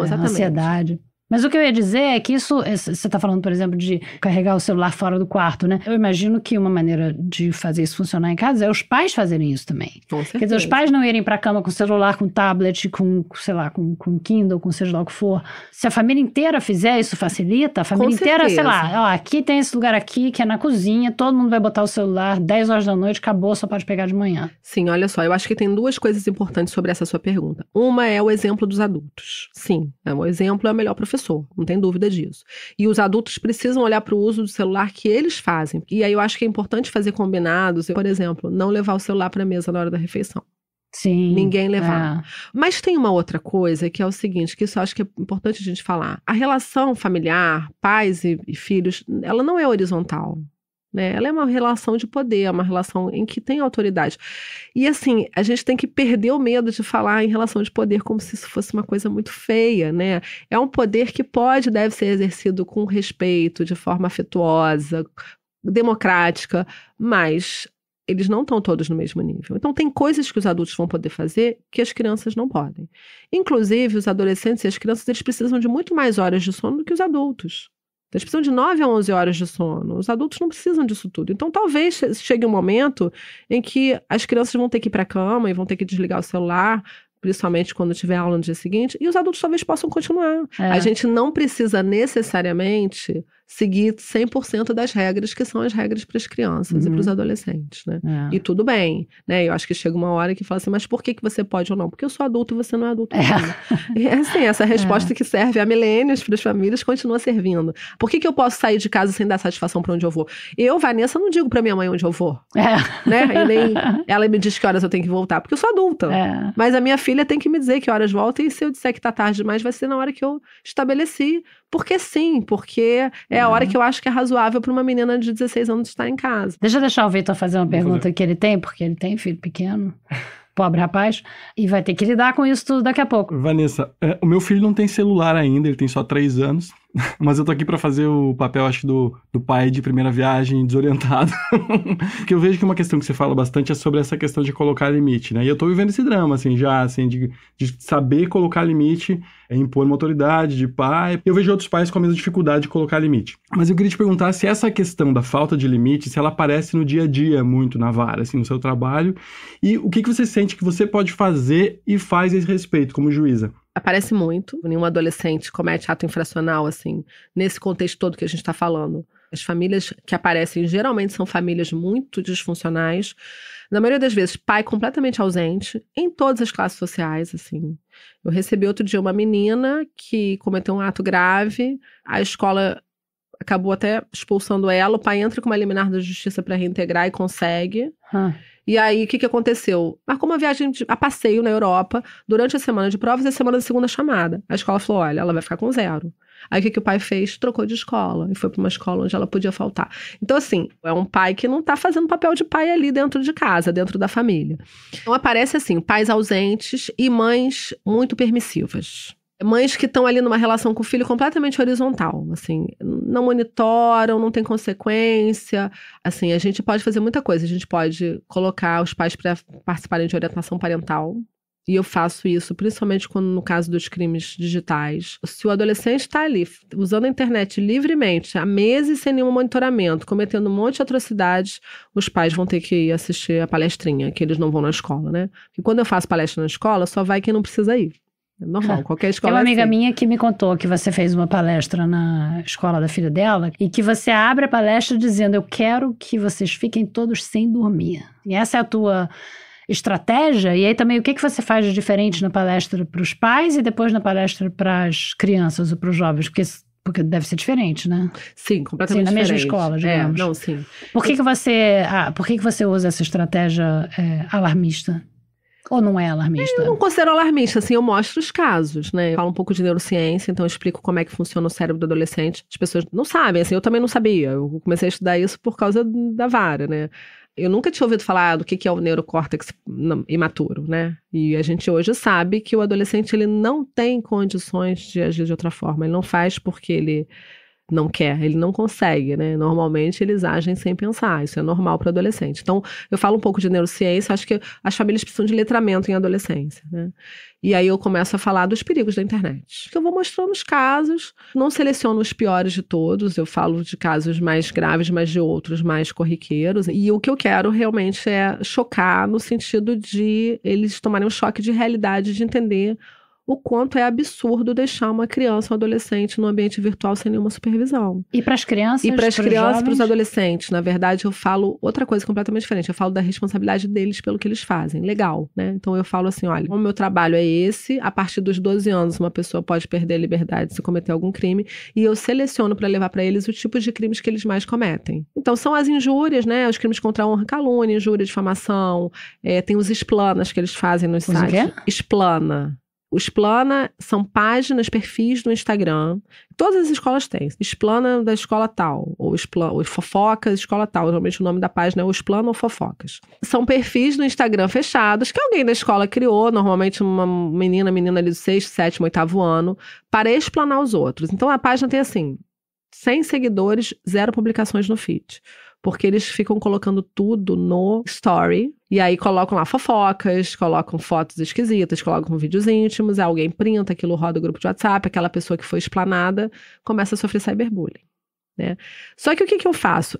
exatamente. Ansiedade. Mas o que eu ia dizer é que isso, você está falando, por exemplo, de carregar o celular fora do quarto, né? Eu imagino que uma maneira de fazer isso funcionar em casa é os pais fazerem isso também. Com certeza. Quer dizer, os pais não irem para a cama com celular, com tablet, com, sei lá, com Kindle, com seja lá o que for. Se a família inteira fizer, isso facilita. A família inteira, sei lá, aqui tem esse lugar aqui, que é na cozinha, todo mundo vai botar o celular, 10 horas da noite, acabou, só pode pegar de manhã. Sim, olha só, eu acho que tem duas coisas importantes sobre essa sua pergunta. Uma é o exemplo dos adultos. Sim, o exemplo é o melhor professor. Não tem dúvida disso. E os adultos precisam olhar para o uso do celular que eles fazem. E aí eu acho que é importante fazer combinados. Por exemplo, não levar o celular para a mesa na hora da refeição. Sim. Ninguém levar. Mas tem uma outra coisa que é o seguinte, que isso eu acho que é importante a gente falar. A relação familiar, pais e filhos, ela não é horizontal. Né? Ela é uma relação de poder, é uma relação em que tem autoridade. E assim, a gente tem que perder o medo de falar em relação de poder como se isso fosse uma coisa muito feia, né? É um poder que deve ser exercido com respeito, de forma afetuosa, democrática, mas eles não estão todos no mesmo nível. Então tem coisas que os adultos vão poder fazer que as crianças não podem. Inclusive, os adolescentes e as crianças, eles precisam de muito mais horas de sono do que os adultos. Eles precisam de 9 a 11 horas de sono. Os adultos não precisam disso tudo. Então, talvez chegue um momento em que as crianças vão ter que ir para a cama e vão ter que desligar o celular, principalmente quando tiver aula no dia seguinte, e os adultos talvez possam continuar. A gente não precisa necessariamente seguir 100% das regras que são as regras para as crianças e para os adolescentes, né? E tudo bem, né? Eu acho que chega uma hora que fala assim, mas por que você pode ou não? Porque eu sou adulto e você não é adulto. E assim, essa resposta que serve a milênios para as famílias continua servindo. Por que eu posso sair de casa sem dar satisfação para onde eu vou? Eu, Vanessa, não digo para minha mãe onde eu vou, né? E nem ela me diz que horas eu tenho que voltar, porque eu sou adulta. Mas a minha filha tem que me dizer que horas volta, e se eu disser que tá tarde demais, vai ser na hora que eu estabeleci. Porque sim, porque é a hora que eu acho que é razoável para uma menina de 16 anos estar em casa. Deixa eu deixar o Vitor fazer uma pergunta que ele tem, porque ele tem filho pequeno, pobre rapaz, e vai ter que lidar com isso tudo daqui a pouco. Vanessa, o meu filho não tem celular ainda, ele tem só 3 anos, mas eu tô aqui pra fazer o papel, acho, do pai de primeira viagem desorientado. Porque eu vejo que uma questão que você fala bastante é sobre essa questão de colocar limite, né? E eu tô vivendo esse drama, assim, já, assim, de saber colocar limite, impor uma autoridade de pai. Eu vejo outros pais com a mesma dificuldade de colocar limite. Mas eu queria te perguntar se essa questão da falta de limite, se ela aparece no dia a dia muito na vara, assim, no seu trabalho, e o que você sente que você pode fazer e faz a esse respeito, como juíza? Aparece muito. Nenhum adolescente comete ato infracional, assim, nesse contexto todo que a gente está falando. As famílias que aparecem geralmente são famílias muito disfuncionais. Na maioria das vezes, pai completamente ausente, em todas as classes sociais, assim. Eu recebi outro dia uma menina que cometeu um ato grave, a escola acabou até expulsando ela, o pai entra com uma liminar da justiça para reintegrar e consegue. E aí, o que aconteceu? Marcou uma viagem a passeio na Europa durante a semana de provas e a semana da segunda chamada. A escola falou, olha, ela vai ficar com 0. Aí o que o pai fez? Trocou de escola e foi para uma escola onde ela podia faltar. Então, assim, é um pai que não tá fazendo papel de pai ali dentro de casa, dentro da família. Então, aparece assim, pais ausentes e mães muito permissivas. Mães que estão ali numa relação com o filho completamente horizontal, assim, não monitoram, não tem consequência, assim, a gente pode fazer muita coisa, a gente pode colocar os pais para participarem de orientação parental, e eu faço isso principalmente quando no caso dos crimes digitais. Se o adolescente está ali, usando a internet livremente, há meses sem nenhum monitoramento, cometendo um monte de atrocidades, os pais vão ter que ir assistir a palestrinha, que eles não vão na escola, né? E quando eu faço palestra na escola, só vai quem não precisa ir. É normal, qualquer escola. Tem uma amiga assim. minha que me contou que você fez uma palestra na escola da filha dela e que você abre a palestra dizendo, eu quero que vocês fiquem todos sem dormir. E essa é a tua estratégia? E aí também o que você faz de diferente na palestra para os pais e depois na palestra para as crianças ou para os jovens? Porque deve ser diferente, né? Sim, completamente diferente. diferente. Na mesma escola, digamos. Não, sim. Por que você usa essa estratégia alarmista? Ou não é alarmista? Eu não considero alarmista, assim, eu mostro os casos, né? Eu falo um pouco de neurociência, então eu explico como é que funciona o cérebro do adolescente. As pessoas não sabem, assim, eu também não sabia. Eu comecei a estudar isso por causa da vara, né? Eu nunca tinha ouvido falar do que é o neurocórtex imaturo, né? E a gente hoje sabe que o adolescente, ele não tem condições de agir de outra forma. Ele não faz porque ele não quer, ele não consegue, né? Normalmente eles agem sem pensar, isso é normal para o adolescente. Então, eu falo um pouco de neurociência, acho que as famílias precisam de letramento em adolescência, né? E aí eu começo a falar dos perigos da internet. Eu vou mostrando os casos, não seleciono os piores de todos, eu falo de casos mais graves, mas de outros mais corriqueiros. E o que eu quero realmente é chocar no sentido de eles tomarem um choque de realidade, de entender o quanto é absurdo deixar uma criança ou um adolescente no ambiente virtual sem nenhuma supervisão. E para as crianças? E para as crianças e para os jovens? adolescentes, na verdade, eu falo outra coisa completamente diferente. Eu falo da responsabilidade deles pelo que eles fazem. Legal, né? Então eu falo assim, olha, o meu trabalho é esse, a partir dos 12 anos uma pessoa pode perder a liberdade se cometer algum crime, e eu seleciono para levar para eles o tipo de crimes que eles mais cometem. Então são as injúrias, né? Os crimes contra a honra, calúnia, injúria, difamação, tem os explanas que eles fazem nos sites. O quê? Explana. O Explana são páginas, perfis no Instagram. Todas as escolas têm. Explana da escola tal. Ou Fofocas, escola tal. Geralmente o nome da página é o Explana ou Fofocas. São perfis no Instagram fechados que alguém da escola criou, normalmente uma menina ali do 6º, 7º, 8º ano, para explanar os outros. Então a página tem assim, 100 seguidores, 0 publicações no feed. Porque eles ficam colocando tudo no story, e aí colocam lá fofocas, colocam fotos esquisitas, colocam vídeos íntimos, alguém printa, aquilo roda o grupo de WhatsApp, aquela pessoa que foi explanada começa a sofrer cyberbullying, né? Só que o que eu faço?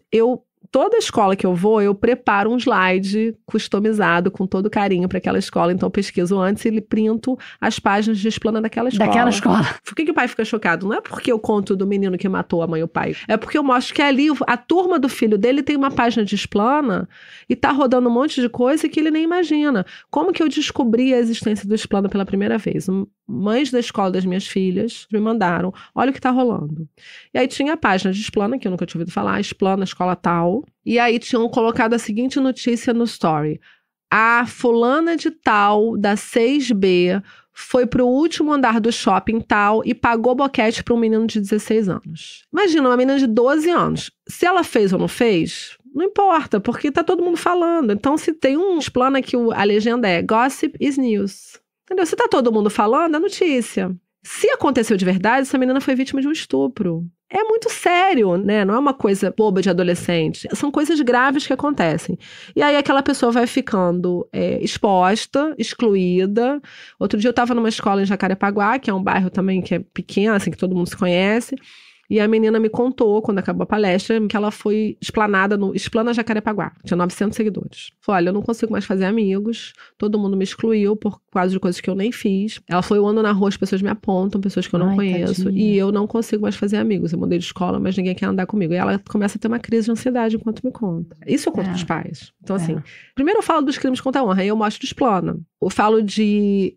Toda escola que eu vou, eu preparo um slide customizado com todo carinho para aquela escola. Então eu pesquiso antes e printo as páginas de explana daquela escola. Daquela escola. Por que o pai fica chocado? Não é porque eu conto do menino que matou a mãe e o pai. É porque eu mostro que ali a turma do filho dele tem uma página de explana e tá rodando um monte de coisa que ele nem imagina. Como que eu descobri a existência do explana pela primeira vez? Mães da escola das minhas filhas me mandaram, olha o que tá rolando. E aí tinha a página de explana, que eu nunca tinha ouvido falar, explana, escola tal. E aí tinham colocado a seguinte notícia no story. A fulana de tal, da 6B, foi pro último andar do shopping tal e pagou boquete para um menino de 16 anos. Imagina, uma menina de 12 anos. Se ela fez ou não fez, não importa, porque tá todo mundo falando. Então, se tem um explana que a legenda é Gossip is News. Entendeu? Se tá todo mundo falando, é notícia. Se aconteceu de verdade, essa menina foi vítima de um estupro. É muito sério, né? Não é uma coisa boba de adolescente. São coisas graves que acontecem. E aí aquela pessoa vai ficando exposta, excluída. Outro dia eu estava numa escola em Jacarepaguá, que é um bairro também que é pequeno, assim, que todo mundo se conhece. E a menina me contou, quando acabou a palestra, que ela foi explanada no Explana Jacarepaguá. Tinha 900 seguidores. Falou, olha, eu não consigo mais fazer amigos. Todo mundo me excluiu por causa de coisas que eu nem fiz. Ela foi, eu ando na rua, as pessoas me apontam, pessoas que eu não conheço. Tadinha. E eu não consigo mais fazer amigos. Eu mudei de escola, mas ninguém quer andar comigo. E ela começa a ter uma crise de ansiedade enquanto me conta. Isso eu conto pros pais. Então, assim, primeiro eu falo dos crimes contra a honra, aí eu mostro do Explana. Eu falo de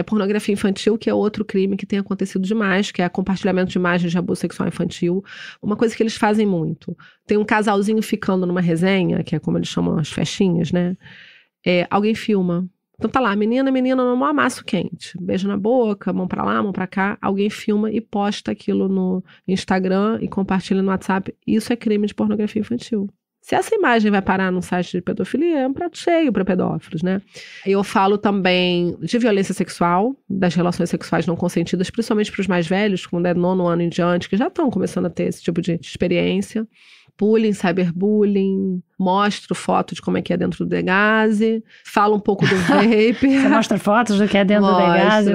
pornografia infantil, que é outro crime que tem acontecido demais, que é compartilhamento de imagens de abuso sexual infantil. Uma coisa que eles fazem muito. Tem um casalzinho ficando numa resenha, que é como eles chamam as festinhas, né? alguém filma. Então tá lá, menina, no amasso quente. Beijo na boca, mão pra lá, mão pra cá. Alguém filma e posta aquilo no Instagram e compartilha no WhatsApp. Isso é crime de pornografia infantil. Se essa imagem vai parar num site de pedofilia, é um prato cheio para pedófilos, né? Eu falo também de violência sexual, das relações sexuais não consentidas, principalmente para os mais velhos, quando é 9º ano em diante, que já estão começando a ter esse tipo de experiência. Bullying, cyberbullying, mostro foto de como é que é dentro do Degase, falo um pouco do vape. Você mostra fotos do que é dentro do Degase?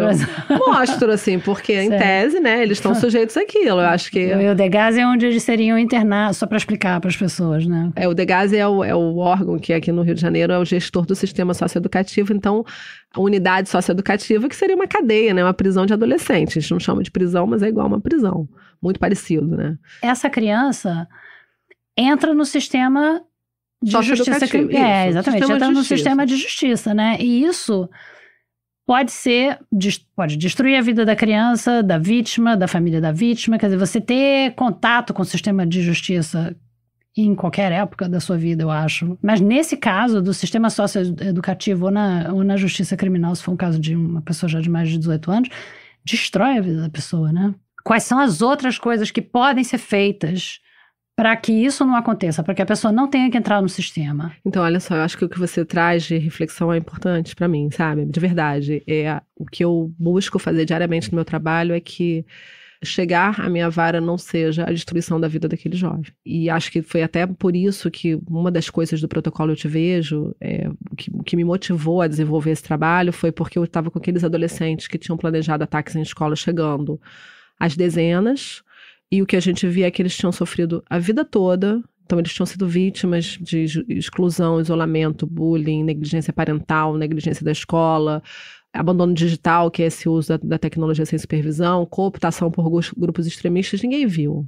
Mostro, assim, porque em tese, né, eles estão sujeitos àquilo, eu acho que... O Degase é onde eles seriam internados, só para explicar para as pessoas, né? O Degase é o órgão que aqui no Rio de Janeiro é o gestor do sistema socioeducativo, então a unidade socioeducativa que seria uma cadeia, né, uma prisão de adolescente. A gente não chama de prisão, mas é igual uma prisão, muito parecido, né? Essa criança entra no sistema de justiça criminal. Exatamente, entra no sistema de justiça, né? E isso pode destruir a vida da criança, da vítima, da família da vítima. Quer dizer, você ter contato com o sistema de justiça em qualquer época da sua vida, eu acho. Mas nesse caso, do sistema socioeducativo ou na justiça criminal, se for um caso de uma pessoa já de mais de 18 anos, destrói a vida da pessoa, né? Quais são as outras coisas que podem ser feitas para que isso não aconteça, para que a pessoa não tenha que entrar no sistema? Então, olha só, eu acho que o que você traz de reflexão é importante para mim, sabe? De verdade. O que eu busco fazer diariamente no meu trabalho é que chegar à minha vara não seja a destruição da vida daquele jovem. E acho que foi até por isso que uma das coisas do protocolo Eu Te Vejo, o que me motivou a desenvolver esse trabalho foi porque eu estava com aqueles adolescentes que tinham planejado ataques em escola chegando às dezenas. E o que a gente via é que eles tinham sofrido a vida toda. Então, eles tinham sido vítimas de exclusão, isolamento, bullying, negligência parental, negligência da escola, abandono digital, que é esse uso da tecnologia sem supervisão, cooptação por grupos extremistas. Ninguém viu.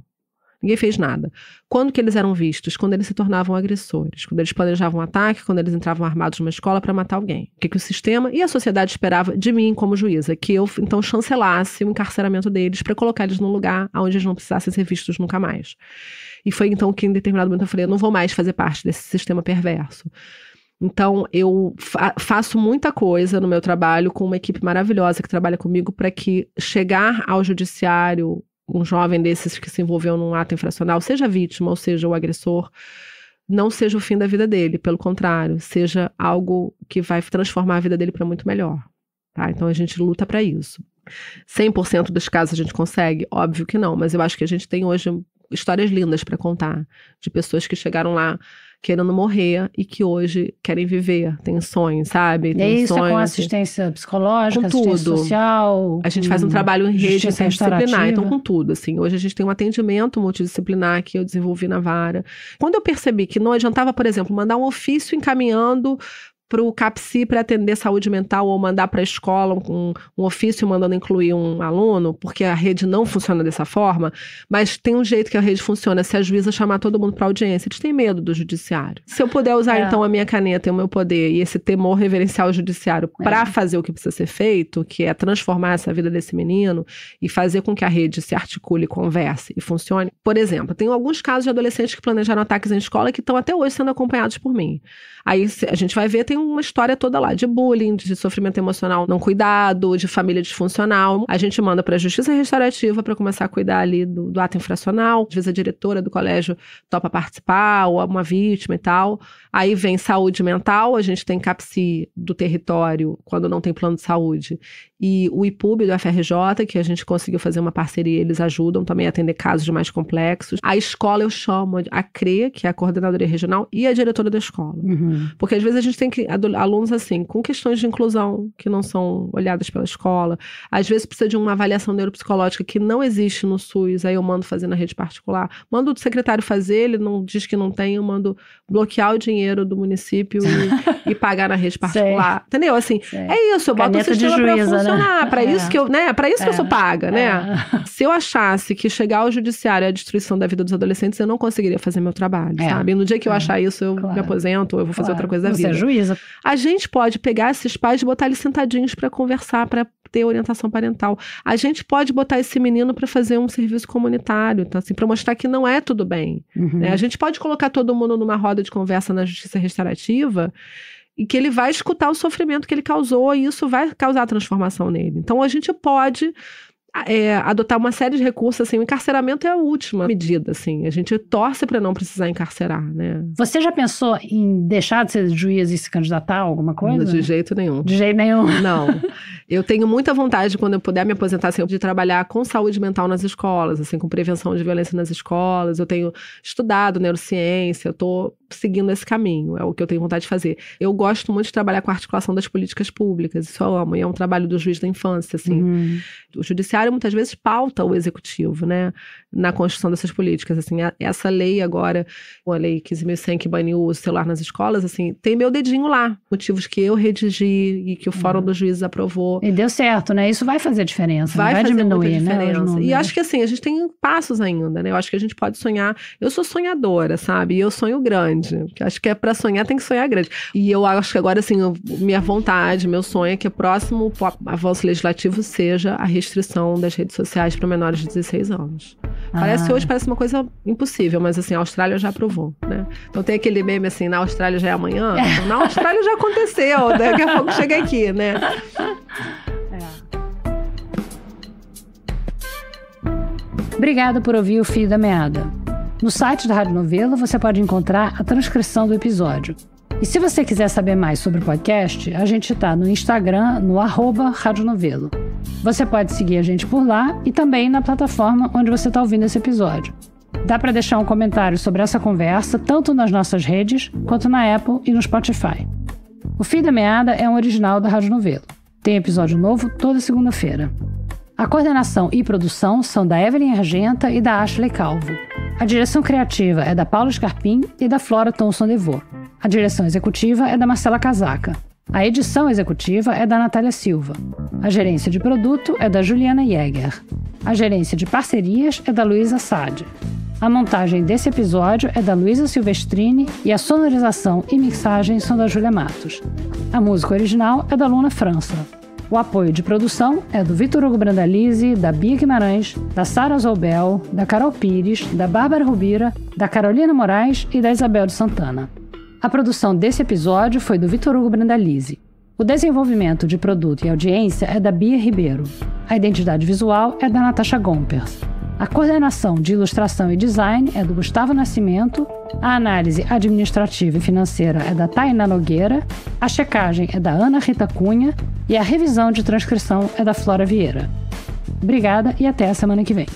Ninguém fez nada. Quando que eles eram vistos? Quando eles se tornavam agressores. Quando eles planejavam um ataque, quando eles entravam armados numa escola para matar alguém. O que o sistema e a sociedade esperava de mim como juíza? Que eu, então, chancelasse o encarceramento deles para colocar eles num lugar onde eles não precisassem ser vistos nunca mais. E foi então que em determinado momento eu falei, eu não vou mais fazer parte desse sistema perverso. Então, eu faço muita coisa no meu trabalho com uma equipe maravilhosa que trabalha comigo para que chegar ao judiciário um jovem desses que se envolveu num ato infracional, seja vítima ou seja o agressor, não seja o fim da vida dele, pelo contrário, seja algo que vai transformar a vida dele para muito melhor. Tá? Então a gente luta para isso. 100% dos casos a gente consegue? Óbvio que não, mas eu acho que a gente tem hoje histórias lindas para contar, de pessoas que chegaram lá querendo morrer e que hoje querem viver, tem sonhos, sabe? Tem isso sonhos, com assistência psicológica, com assistência tudo. Social. A gente faz um trabalho em rede interdisciplinar, então com tudo, assim. Hoje a gente tem um atendimento multidisciplinar que eu desenvolvi na vara. Quando eu percebi que não adiantava, por exemplo, mandar um ofício encaminhando para o CAPSI para atender saúde mental ou mandar para a escola um ofício mandando incluir um aluno, porque a rede não funciona dessa forma, mas tem um jeito que a rede funciona, se a juíza chamar todo mundo para audiência, eles têm medo do judiciário. Se eu puder usar então a minha caneta e o meu poder e esse temor reverencial ao judiciário para fazer o que precisa ser feito, que é transformar essa vida desse menino e fazer com que a rede se articule, converse e funcione. Por exemplo, tem alguns casos de adolescentes que planejaram ataques em escola que estão até hoje sendo acompanhados por mim. Aí a gente vai ver, tem uma história toda lá de bullying, de sofrimento emocional não cuidado, de família disfuncional. A gente manda para a justiça restaurativa para começar a cuidar ali do ato infracional. Às vezes a diretora do colégio topa participar, ou uma vítima e tal. Aí vem saúde mental, a gente tem CAPSI do território, quando não tem plano de saúde. E o IPUB do FRJ, que a gente conseguiu fazer uma parceria, eles ajudam também a atender casos mais complexos. A escola eu chamo a CRE, que é a coordenadoria regional, e a diretora da escola. Uhum. Porque às vezes a gente tem alunos assim, com questões de inclusão que não são olhadas pela escola. Às vezes precisa de uma avaliação neuropsicológica que não existe no SUS, aí eu mando fazer na rede particular. Mando o secretário fazer, ele não diz que não tem, eu mando bloquear o dinheiro do município e pagar na rede particular. Sei. Entendeu? Assim, é isso, eu boto o sistema para funcionar, para isso que eu, né? Para isso que eu sou paga, né? Se eu achasse que chegar ao judiciário é a destruição da vida dos adolescentes, eu não conseguiria fazer meu trabalho, sabe? E no dia que eu achar isso, eu me aposento, ou eu vou fazer outra coisa da vida. Você é juíza. A gente pode pegar esses pais e botar eles sentadinhos para conversar, para ter orientação parental. A gente pode botar esse menino para fazer um serviço comunitário, tá? Assim, para mostrar que não é tudo bem. Uhum. Né? A gente pode colocar todo mundo numa roda de conversa na justiça restaurativa e que ele vai escutar o sofrimento que ele causou e isso vai causar transformação nele. Então, a gente pode adotar uma série de recursos, assim, o encarceramento é a última medida, assim, a gente torce para não precisar encarcerar, né? Você já pensou em deixar de ser juiz e se candidatar a alguma coisa? De jeito nenhum. De jeito nenhum? Não. Eu tenho muita vontade, quando eu puder me aposentar, assim, de trabalhar com saúde mental nas escolas, assim, com prevenção de violência nas escolas. Eu tenho estudado neurociência, eu tô seguindo esse caminho, é o que eu tenho vontade de fazer. Eu gosto muito de trabalhar com a articulação das políticas públicas, isso eu amo, e é um trabalho do juiz da infância, assim. O judiciário muitas vezes pauta o executivo, né, na construção dessas políticas, assim, essa lei agora, a lei 15.100 que baniu o celular nas escolas, assim, tem meu dedinho lá, motivos que eu redigi e que o Fórum dos Juízes aprovou. E deu certo, né, isso vai fazer diferença, vai diminuir, né, e acho que assim, a gente tem passos ainda, né, eu acho que a gente pode sonhar, eu sou sonhadora, sabe, e eu sonho grande, porque acho que pra sonhar tem que sonhar grande, e eu acho que agora, assim, minha vontade, meu sonho é que o próximo avanço legislativo seja a restrição das redes sociais para menores de 16 anos. Hoje parece uma coisa impossível, mas assim, a Austrália já aprovou, né? Então tem aquele meme assim, na Austrália já é amanhã? Na Austrália já aconteceu, daqui a pouco chega aqui, né? Obrigada por ouvir o Fio da Meada. No site da Rádio Novelo você pode encontrar a transcrição do episódio. E se você quiser saber mais sobre o podcast, a gente está no Instagram, no @radionovelo. Você pode seguir a gente por lá e também na plataforma onde você está ouvindo esse episódio. Dá para deixar um comentário sobre essa conversa, tanto nas nossas redes, quanto na Apple e no Spotify. O Fio da Meada é um original da Rádio Novelo. Tem episódio novo toda segunda-feira. A coordenação e produção são da Evelyn Argenta e da Ashley Calvo. A direção criativa é da Paula Scarpim e da Flora Thomson-Devô. A direção executiva é da Marcela Casaca. A edição executiva é da Natália Silva. A gerência de produto é da Juliana Jäger. A gerência de parcerias é da Luísa Sade. A montagem desse episódio é da Luísa Silvestrini e a sonorização e mixagem são da Júlia Matos. A música original é da Luna França. O apoio de produção é do Vitor Hugo Brandalize, da Bia Guimarães, da Sara Zoubel, da Carol Pires, da Bárbara Rubira, da Carolina Moraes e da Isabel de Santana. A produção desse episódio foi do Vitor Hugo Brandalize. O desenvolvimento de produto e audiência é da Bia Ribeiro. A identidade visual é da Natasha Gompers. A coordenação de ilustração e design é do Gustavo Nascimento. A análise administrativa e financeira é da Tainá Nogueira. A checagem é da Ana Rita Cunha. E a revisão de transcrição é da Flora Vieira. Obrigada e até a semana que vem.